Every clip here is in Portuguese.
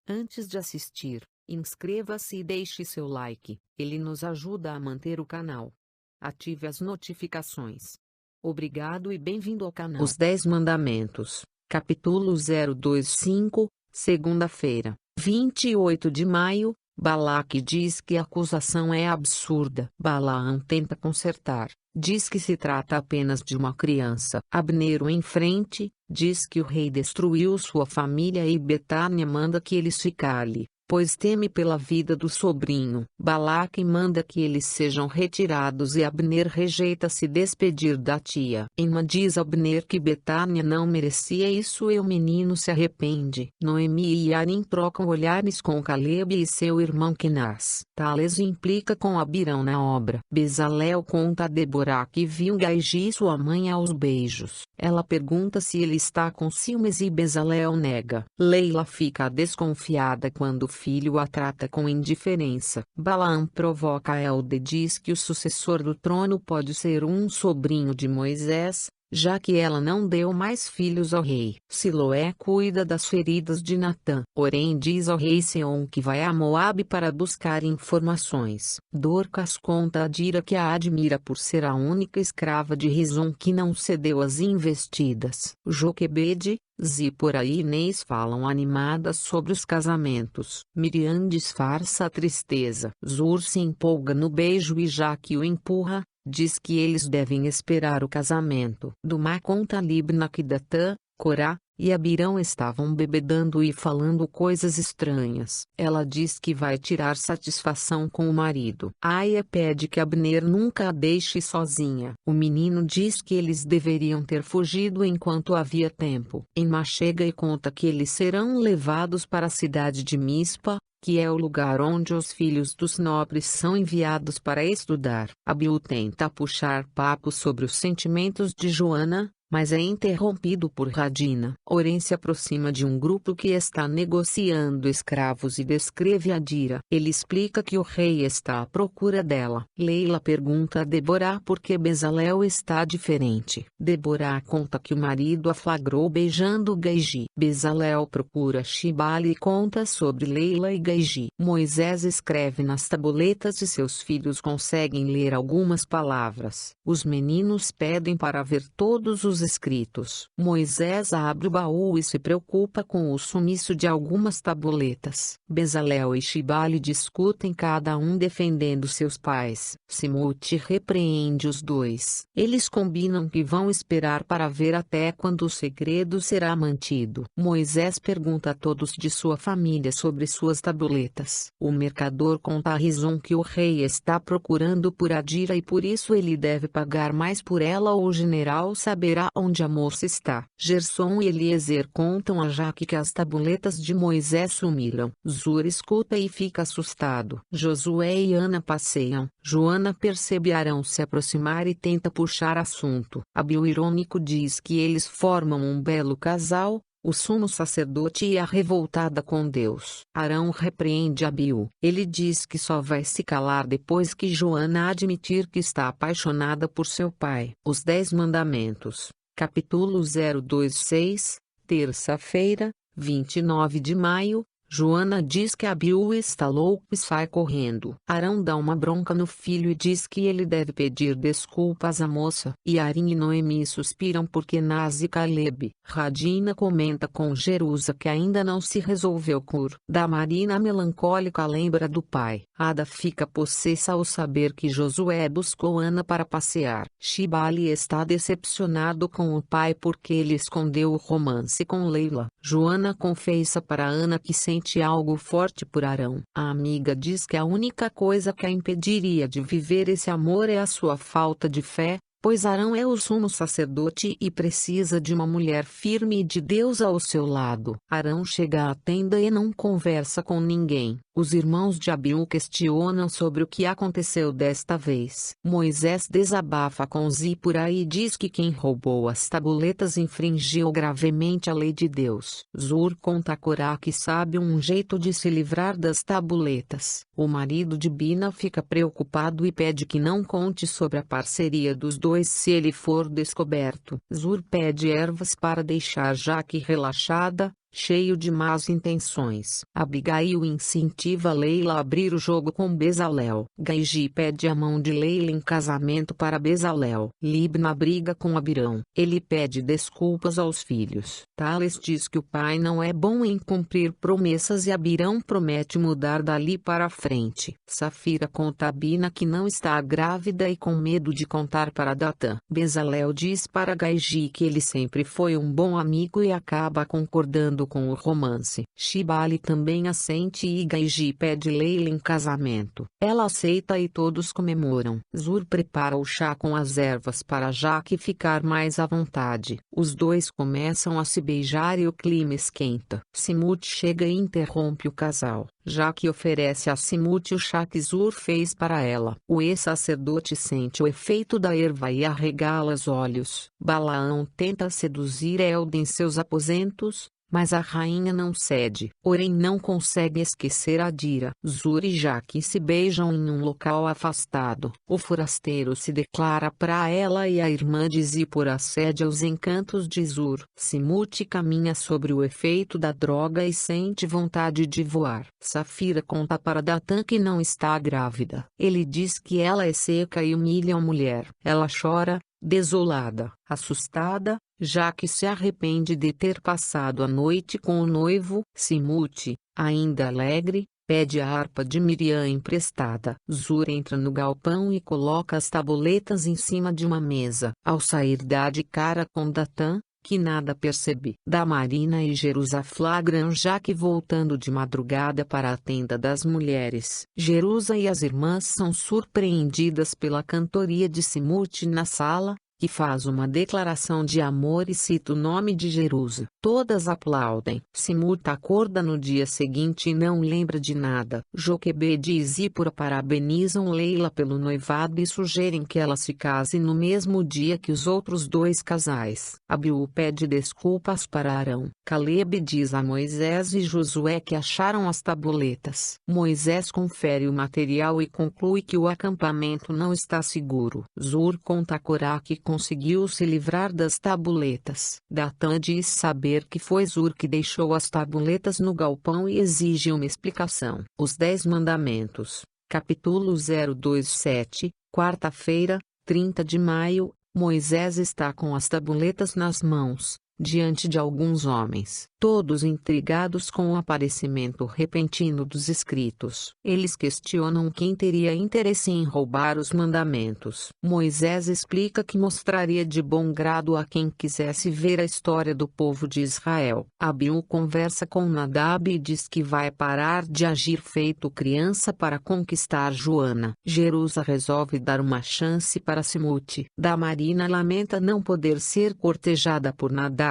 Antes de assistir, inscreva-se e deixe seu like, ele nos ajuda a manter o canal. Ative as notificações. Obrigado e bem-vindo ao canal. Os 10 Mandamentos, capítulo 025, segunda-feira, 28 de maio. Balaque diz que a acusação é absurda. Balaão tenta consertar, diz que se trata apenas de uma criança. Abner em frente, diz que o rei destruiu sua família e Betânia manda que ele se cale, pois teme pela vida do sobrinho. Balaque manda que eles sejam retirados e Abner rejeita se despedir da tia. Emma diz a Abner que Betânia não merecia isso e o menino se arrepende. Noemi e Arim trocam olhares com Caleb e seu irmão Kenaz. Tales implica com Abirão na obra. Bezalel conta a Deborah que viu Gaigi sua mãe aos beijos. Ela pergunta se ele está com ciúmes e Bezalel nega. Leila fica desconfiada quando o filho a trata com indiferença. Balaão provoca Elde e diz que o sucessor do trono pode ser um sobrinho de Moisés, já que ela não deu mais filhos ao rei. Siloé cuida das feridas de Natã, porém diz ao rei Seom que vai a Moabe para buscar informações. Dorcas conta a Dira que a admira por ser a única escrava de Rison que não cedeu às investidas. Joquebede, Zípora e Inês falam animadas sobre os casamentos. Miriam disfarça a tristeza. Zur se empolga no beijo e Jaque o empurra, diz que eles devem esperar o casamento. Dumá conta a Libna que Datã, Corá e Abirão estavam bebedando e falando coisas estranhas. Ela diz que vai tirar satisfação com o marido. Aia pede que Abner nunca a deixe sozinha. O menino diz que eles deveriam ter fugido enquanto havia tempo. Emma chega e conta que eles serão levados para a cidade de Mispa, que é o lugar onde os filhos dos nobres são enviados para estudar. Abiú tenta puxar papo sobre os sentimentos de Joana, mas é interrompido por Radina. Orem se aproxima de um grupo que está negociando escravos e descreve a Dira. Ele explica que o rei está à procura dela. Leila pergunta a Deborah por que Bezalel está diferente. Deborah conta que o marido a flagrou beijando Gaigi. Bezalel procura Shibali e conta sobre Leila e Gaigi. Moisés escreve nas tabuletas e seus filhos conseguem ler algumas palavras. Os meninos pedem para ver todos os escritos. Moisés abre o baú e se preocupa com o sumiço de algumas tabuletas. Bezalel e Shibali discutem, cada um defendendo seus pais. Simute repreende os dois. Eles combinam que vão esperar para ver até quando o segredo será mantido. Moisés pergunta a todos de sua família sobre suas tabuletas. O mercador conta a Rison que o rei está procurando por Adira e por isso ele deve pagar mais por ela ou o general saberá onde a moça está. Gerson e Eliezer contam a Jaque que as tabuletas de Moisés sumiram. Zur escuta e fica assustado. Josué e Ana passeiam. Joana percebe Arão se aproximar e tenta puxar assunto. Abiú irônico diz que eles formam um belo casal, o sumo sacerdote e a revoltada com Deus. Arão repreende Abiú. Ele diz que só vai se calar depois que Joana admitir que está apaixonada por seu pai. Os 10 Mandamentos, capítulo 026, terça-feira, 29 de maio. Joana diz que Abiú está louco e sai correndo. Arão dá uma bronca no filho e diz que ele deve pedir desculpas à moça. E Arim e Noemi suspiram por Kenaz e Caleb. Radina comenta com Jerusa que ainda não se resolveu Cur. Damarina melancólica lembra do pai. Ada fica possessa ao saber que Josué buscou Ana para passear. Shibali está decepcionado com o pai porque ele escondeu o romance com Leila. Joana confessa para Ana que sente algo forte por Arão. A amiga diz que a única coisa que a impediria de viver esse amor é a sua falta de fé, pois Arão é o sumo sacerdote e precisa de uma mulher firme e de Deus ao seu lado. Arão chega à tenda e não conversa com ninguém. Os irmãos de Abiú questionam sobre o que aconteceu desta vez. Moisés desabafa com Zípora e diz que quem roubou as tabuletas infringiu gravemente a lei de Deus. Zur conta a Corá que sabe um jeito de se livrar das tabuletas. O marido de Bina fica preocupado e pede que não conte sobre a parceria dos dois se ele for descoberto. Zur pede ervas para deixar Jaque relaxada, cheio de más intenções. Abigail incentiva Leila a abrir o jogo com Bezalel. Gaiji pede a mão de Leila em casamento para Bezalel. Libna briga com Abirão. Ele pede desculpas aos filhos. Tales diz que o pai não é bom em cumprir promessas e Abirão promete mudar dali para frente. Safira conta a Bina que não está grávida e com medo de contar para Datã. Bezalel diz para Gaiji que ele sempre foi um bom amigo e acaba concordando com o romance. Shibali também assente e Gaiji pede Leila em casamento. Ela aceita e todos comemoram. Zur prepara o chá com as ervas para Jaque ficar mais à vontade. Os dois começam a se beijar e o clima esquenta. Simut chega e interrompe o casal. Jaque oferece a Simut o chá que Zur fez para ela. O ex-sacerdote sente o efeito da erva e arregala os olhos. Balaão tenta seduzir Elda em seus aposentos, mas a rainha não cede. Porém não consegue esquecer Adira. Zur e Jaque se beijam em um local afastado. O forasteiro se declara para ela e a irmã de Zípora cede aos encantos de Zur. Simut caminha sobre o efeito da droga e sente vontade de voar. Safira conta para Datã que não está grávida. Ele diz que ela é seca e humilha a mulher. Ela chora, desolada, assustada, já que se arrepende de ter passado a noite com o noivo. Simut, ainda alegre, pede a harpa de Miriam emprestada. Zur entra no galpão e coloca as tabuletas em cima de uma mesa. Ao sair dá de cara com Datã, que nada percebe. Damarina e Jerusa flagram Jaque voltando de madrugada para a tenda das mulheres. Jerusa e as irmãs são surpreendidas pela cantoria de Simut na sala, que faz uma declaração de amor e cita o nome de Jerusa. Todas aplaudem. Simut acorda no dia seguinte e não lembra de nada. Joquebede e Zípora parabenizam Leila pelo noivado e sugerem que ela se case no mesmo dia que os outros dois casais. Abiú pede desculpas para Arão. Calebe diz a Moisés e Josué que acharam as tabuletas. Moisés confere o material e conclui que o acampamento não está seguro. Zur conta a Corá que conseguiu se livrar das tabuletas. Datã diz saber que foi Zur que deixou as tabuletas no galpão e exige uma explicação. Os 10 Mandamentos, capítulo 027, quarta-feira, 30 de maio, Moisés está com as tabuletas nas mãos, diante de alguns homens, todos intrigados com o aparecimento repentino dos escritos. Eles questionam quem teria interesse em roubar os mandamentos. Moisés explica que mostraria de bom grado a quem quisesse ver a história do povo de Israel. Abiú conversa com Nadab e diz que vai parar de agir feito criança para conquistar Joana. Jerusa resolve dar uma chance para Simut. Damarina lamenta não poder ser cortejada por Nadab.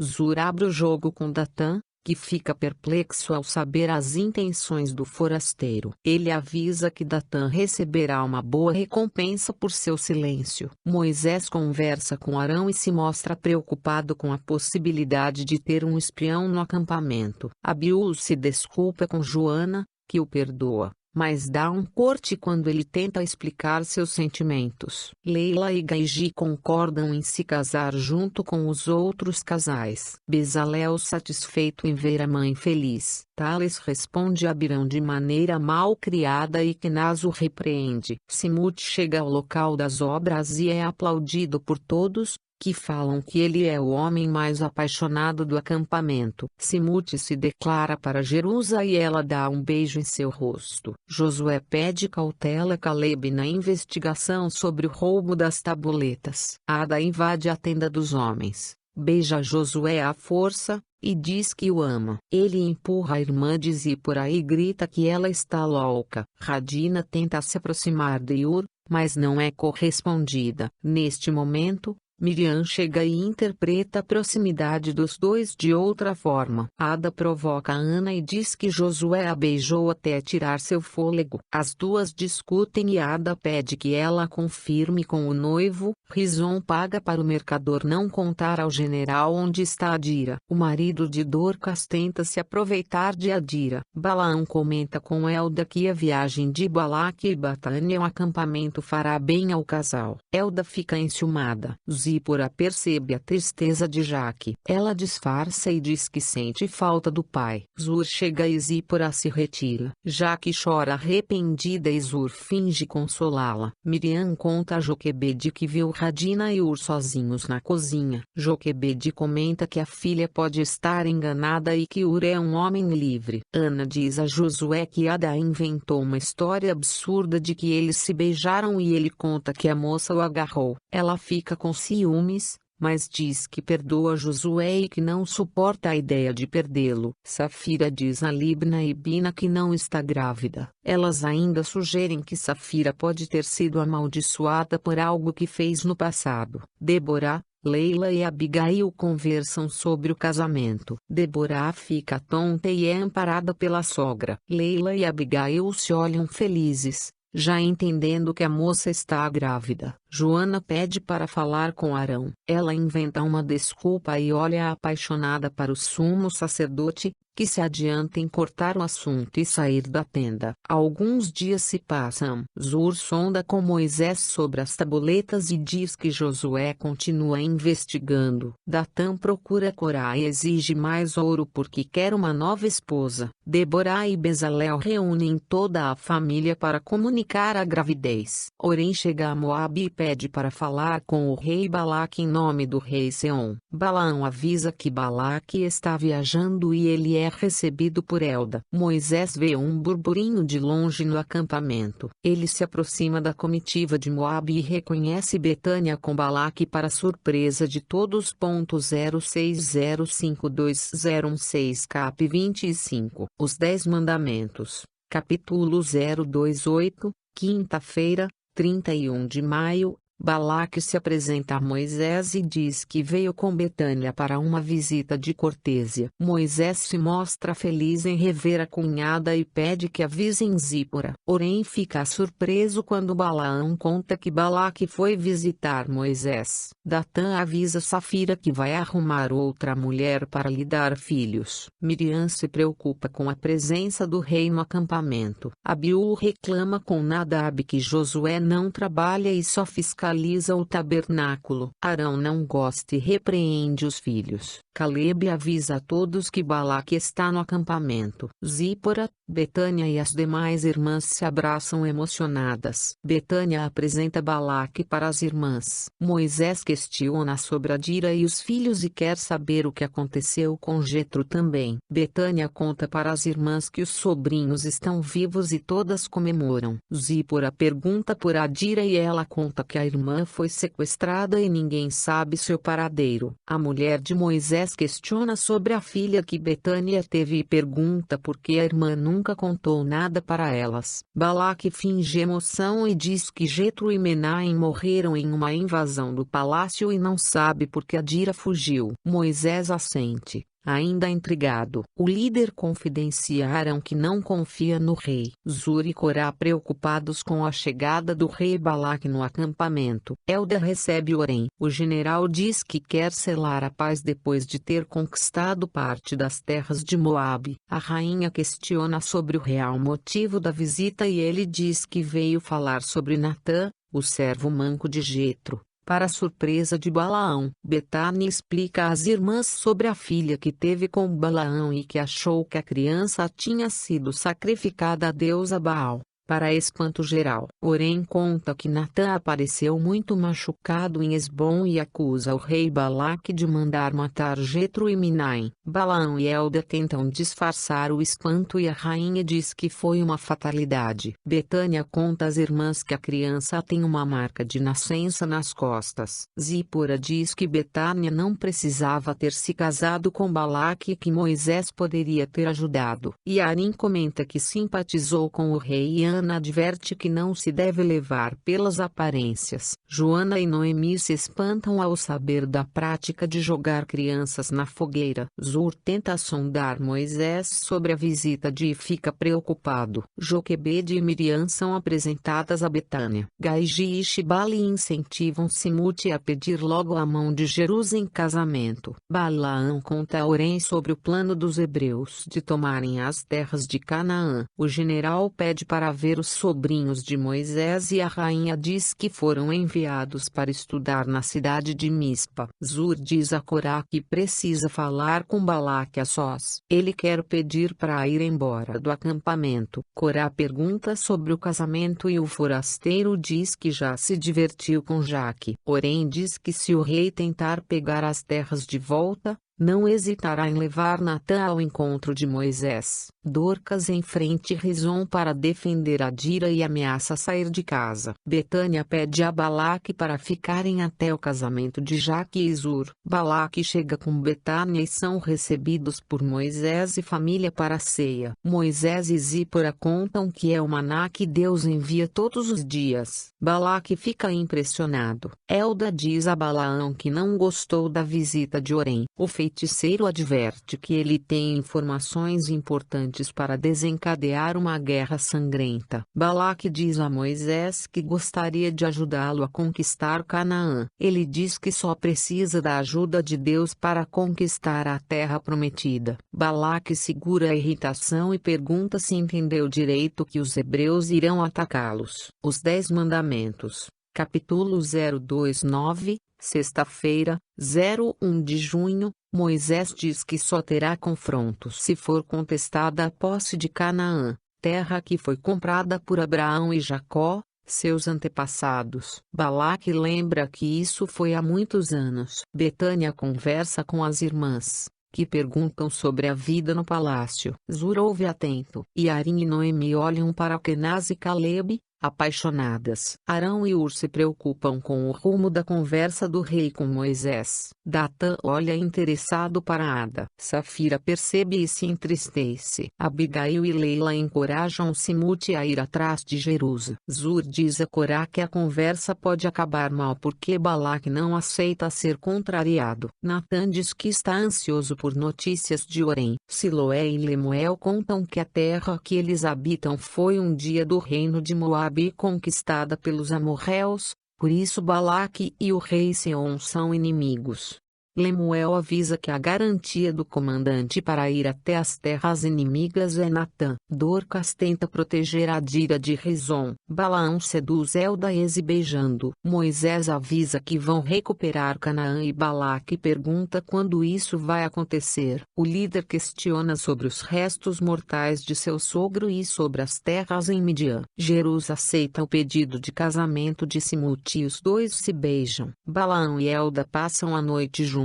Zur abre o jogo com Datã, que fica perplexo ao saber as intenções do forasteiro. Ele avisa que Datã receberá uma boa recompensa por seu silêncio. Moisés conversa com Arão e se mostra preocupado com a possibilidade de ter um espião no acampamento. Abiú se desculpa com Joana, que o perdoa, mas dá um corte quando ele tenta explicar seus sentimentos. Leila e Gaiji concordam em se casar junto com os outros casais. Bezalel satisfeito em ver a mãe feliz. Tales responde a Abirão de maneira mal criada e Kenaz o repreende. Simut chega ao local das obras e é aplaudido por todos, que falam que ele é o homem mais apaixonado do acampamento. Simut se declara para Jerusa e ela dá um beijo em seu rosto. Josué pede cautela a Calebe na investigação sobre o roubo das tabuletas. Ada invade a tenda dos homens, beija Josué à força, e diz que o ama. Ele empurra a irmã de Zípora e grita que ela está louca. Radina tenta se aproximar de Ur, mas não é correspondida. Neste momento, Miriam chega e interpreta a proximidade dos dois de outra forma. Ada provoca Ana e diz que Josué a beijou até tirar seu fôlego. As duas discutem e Ada pede que ela confirme com o noivo. Rison paga para o mercador não contar ao general onde está Adira. O marido de Dorcas tenta se aproveitar de Adira. Balaão comenta com Elda que a viagem de Balaque e Batânia ao acampamento fará bem ao casal. Elda fica enciumada. Zípora percebe a tristeza de Jaque. Ela disfarça e diz que sente falta do pai. Zur chega e Zípora se retira. Jaque chora arrependida e Zur finge consolá-la. Miriam conta a Joquebede que viu Radina e Ur sozinhos na cozinha. Joquebede comenta que a filha pode estar enganada e que Ur é um homem livre. Ana diz a Josué que Ada inventou uma história absurda de que eles se beijaram e ele conta que a moça o agarrou. Ela fica com ciúmes, mas diz que perdoa Josué e que não suporta a ideia de perdê-lo. Safira diz a Libna e Bina que não está grávida. Elas ainda sugerem que Safira pode ter sido amaldiçoada por algo que fez no passado. Débora, Leila e Abigail conversam sobre o casamento. Débora fica tonta e é amparada pela sogra. Leila e Abigail se olham felizes, já entendendo que a moça está grávida. Joana pede para falar com Arão. Ela inventa uma desculpa e olha apaixonada para o sumo sacerdote, que se adianta em cortar o assunto e sair da tenda. Alguns dias se passam. Zur sonda com Moisés sobre as tabuletas e diz que Josué continua investigando. Datã procura Corá e exige mais ouro porque quer uma nova esposa. Débora e Bezalel reúnem toda a família para comunicar a gravidez. Orém chega a Moabe e pede para falar com o rei Balaque em nome do rei Seom. Balaão avisa que Balaque está viajando e ele é recebido por Elda. Moisés vê um burburinho de longe no acampamento. Ele se aproxima da comitiva de Moabe e reconhece Betânia com Balaque para surpresa de todos. 060520116 cap 25. Os 10 Mandamentos. Capítulo 028, quinta-feira, 31 de maio. Balaque se apresenta a Moisés e diz que veio com Betânia para uma visita de cortesia. Moisés se mostra feliz em rever a cunhada e pede que avisem Zípora. Porém fica surpreso quando Balaão conta que Balaque foi visitar Moisés. Datã avisa Safira que vai arrumar outra mulher para lhe dar filhos. Miriam se preocupa com a presença do rei no acampamento. Abiú reclama com Nadab que Josué não trabalha e só fiscaliza o tabernáculo. Arão não gosta e repreende os filhos. Calebe avisa a todos que Balaque está no acampamento. Zípora, Betânia e as demais irmãs se abraçam emocionadas. Betânia apresenta Balaque para as irmãs. Moisés questiona sobre Adira e os filhos e quer saber o que aconteceu com Jetro também. Betânia conta para as irmãs que os sobrinhos estão vivos e todas comemoram. Zípora pergunta por Adira e ela conta que a irmã foi sequestrada e ninguém sabe seu paradeiro. A mulher de Moisés questiona sobre a filha que Betânia teve e pergunta por que a irmã nunca contou nada para elas. Balaque finge emoção e diz que Jetro e Menahem morreram em uma invasão do palácio e não sabe por que Adira fugiu. Moisés assente. Ainda intrigado, o líder confidencia a Arão que não confia no rei. Zur e Corá preocupados com a chegada do rei Balaque no acampamento. Elda recebe Orém. O general diz que quer selar a paz depois de ter conquistado parte das terras de Moabe. A rainha questiona sobre o real motivo da visita e ele diz que veio falar sobre Natã, o servo manco de Jetro. Para surpresa de Balaão, Betânia explica às irmãs sobre a filha que teve com Balaão e que achou que a criança tinha sido sacrificada a deusa Baal. Para espanto geral, Orém conta que Natã apareceu muito machucado em Esbom e acusa o rei Balaque de mandar matar Jetro e Menahem. Balaão e Elda tentam disfarçar o espanto e a rainha diz que foi uma fatalidade. Betânia conta às irmãs que a criança tem uma marca de nascença nas costas. Zípora diz que Betânia não precisava ter se casado com Balaque e que Moisés poderia ter ajudado. E Arim comenta que simpatizou com o rei e Ana adverte que não se deve levar pelas aparências. Joana e Noemi se espantam ao saber da prática de jogar crianças na fogueira. Zur tenta sondar Moisés sobre a visita de e fica preocupado. Joquebede e Miriam são apresentadas a Betânia. Gaigi e Shibali incentivam Simuti a pedir logo a mão de Jerus em casamento. Balaão conta a Orém sobre o plano dos hebreus de tomarem as terras de Canaã. O general pede para ver proteger os sobrinhos de Moisés, e a rainha diz que foram enviados para estudar na cidade de Mispa. Zur diz a Corá que precisa falar com Balaque a sós. Ele quer pedir para ir embora do acampamento. Corá pergunta sobre o casamento e o forasteiro diz que já se divertiu com Jaque. Porém diz que se o rei tentar pegar as terras de volta, não hesitará em levar Natã ao encontro de Moisés. Dorcas enfrenta Rison para defender Adira e ameaça sair de casa. Betânia pede a Balaque para ficarem até o casamento de Jaque e Zur. Balaque chega com Betânia e são recebidos por Moisés e família para a ceia. Moisés e Zípora contam que é o maná que Deus envia todos os dias. Balaque fica impressionado. Elda diz a Balaão que não gostou da visita de Orem. O feiticeiro adverte que ele tem informações importantes para desencadear uma guerra sangrenta. Balaque diz a Moisés que gostaria de ajudá-lo a conquistar Canaã. Ele diz que só precisa da ajuda de Deus para conquistar a terra prometida. Balaque segura a irritação e pergunta se entendeu direito que os hebreus irão atacá-los. Os 10 Mandamentos. Capítulo 029, sexta-feira, 01 de junho, Moisés diz que só terá confrontos se for contestada a posse de Canaã, terra que foi comprada por Abraão e Jacó, seus antepassados. Balaque lembra que isso foi há muitos anos. Betânia conversa com as irmãs, que perguntam sobre a vida no palácio. Zur ouve atento. Yarim e Noemi olham para Kenaz e Calebe, apaixonadas. Arão e Ur se preocupam com o rumo da conversa do rei com Moisés. Datã olha interessado para Ada. Safira percebe e se entristece. Abigail e Leila encorajam Simute a ir atrás de Jerusa. Zur diz a Corá que a conversa pode acabar mal porque Balaque não aceita ser contrariado. Natã diz que está ansioso por notícias de Orem. Siloé e Lemuel contam que a terra que eles habitam foi um dia do reino de Moabe conquistada pelos amorreus, por isso Balaque e o rei Seom são inimigos. Lemuel avisa que a garantia do comandante para ir até as terras inimigas é Natã. Dorcas tenta proteger Adira de Rison. Balaão seduz Eldaese beijando. Moisés avisa que vão recuperar Canaã e Balaque pergunta quando isso vai acontecer. O líder questiona sobre os restos mortais de seu sogro e sobre as terras em Midian. Jerusa aceita o pedido de casamento de Simute e os dois se beijam. Balaão e Elda passam a noite juntos.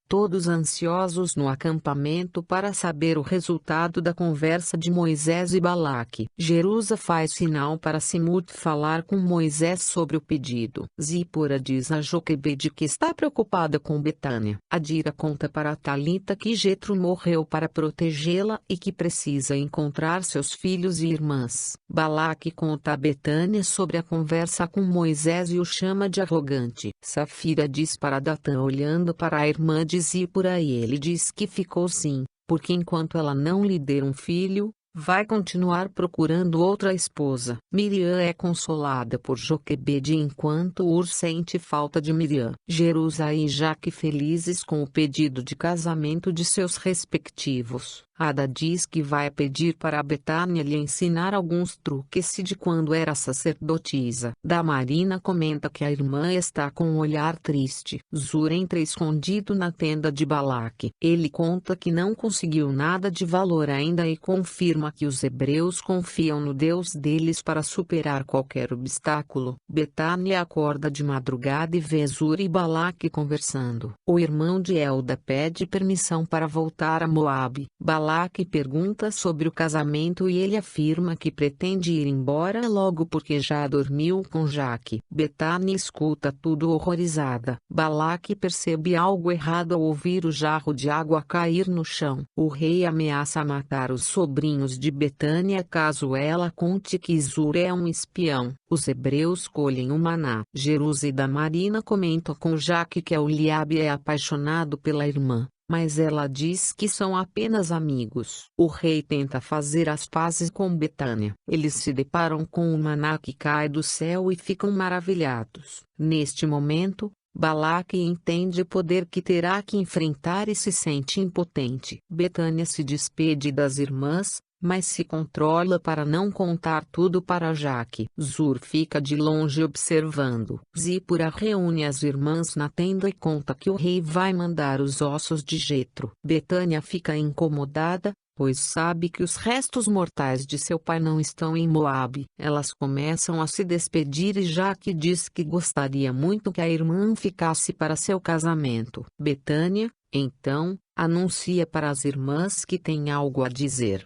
Todos ansiosos no acampamento para saber o resultado da conversa de Moisés e Balaque. Jerusa faz sinal para Simute falar com Moisés sobre o pedido. Zípora diz a Joquebede que está preocupada com Betânia. Adira conta para Talita que Jetro morreu para protegê-la e que precisa encontrar seus filhos e irmãs. Balaque conta a Betânia sobre a conversa com Moisés e o chama de arrogante. Safira diz para Datã olhando para a irmã de Zípora e ele diz que ficou sim, porque enquanto ela não lhe der um filho, vai continuar procurando outra esposa. Miriam é consolada por Joquebede enquanto Ur sente falta de Miriam. Jerusa e Jaque felizes com o pedido de casamento de seus respectivos. Ada diz que vai pedir para Betânia lhe ensinar alguns truques de quando era sacerdotisa. Damarina comenta que a irmã está com um olhar triste. Zur entra escondido na tenda de Balaque. Ele conta que não conseguiu nada de valor ainda e confirma que os hebreus confiam no Deus deles para superar qualquer obstáculo. Betânia acorda de madrugada e vê Zur e Balaque conversando. O irmão de Elda pede permissão para voltar a Moabe. Balaque pergunta sobre o casamento e ele afirma que pretende ir embora logo porque já dormiu com Jaque. Betânia escuta tudo horrorizada. Balaque percebe algo errado ao ouvir o jarro de água cair no chão. O rei ameaça matar os sobrinhos de Betânia caso ela conte que Zur é um espião. Os hebreus colhem o maná. Jerusa e Damarina comentam com Jaque que Eliabe é apaixonado pela irmã, mas ela diz que são apenas amigos. O rei tenta fazer as pazes com Betânia. Eles se deparam com o maná que cai do céu e ficam maravilhados. Neste momento, Balaque entende o poder que terá que enfrentar e se sente impotente. Betânia se despede das irmãs, mas se controla para não contar tudo para Jaque. Zur fica de longe observando. Zípora reúne as irmãs na tenda e conta que o rei vai mandar os ossos de Jetro. Betânia fica incomodada, pois sabe que os restos mortais de seu pai não estão em Moabe. Elas começam a se despedir e Jaque diz que gostaria muito que a irmã ficasse para seu casamento. Betânia, então, anuncia para as irmãs que tem algo a dizer.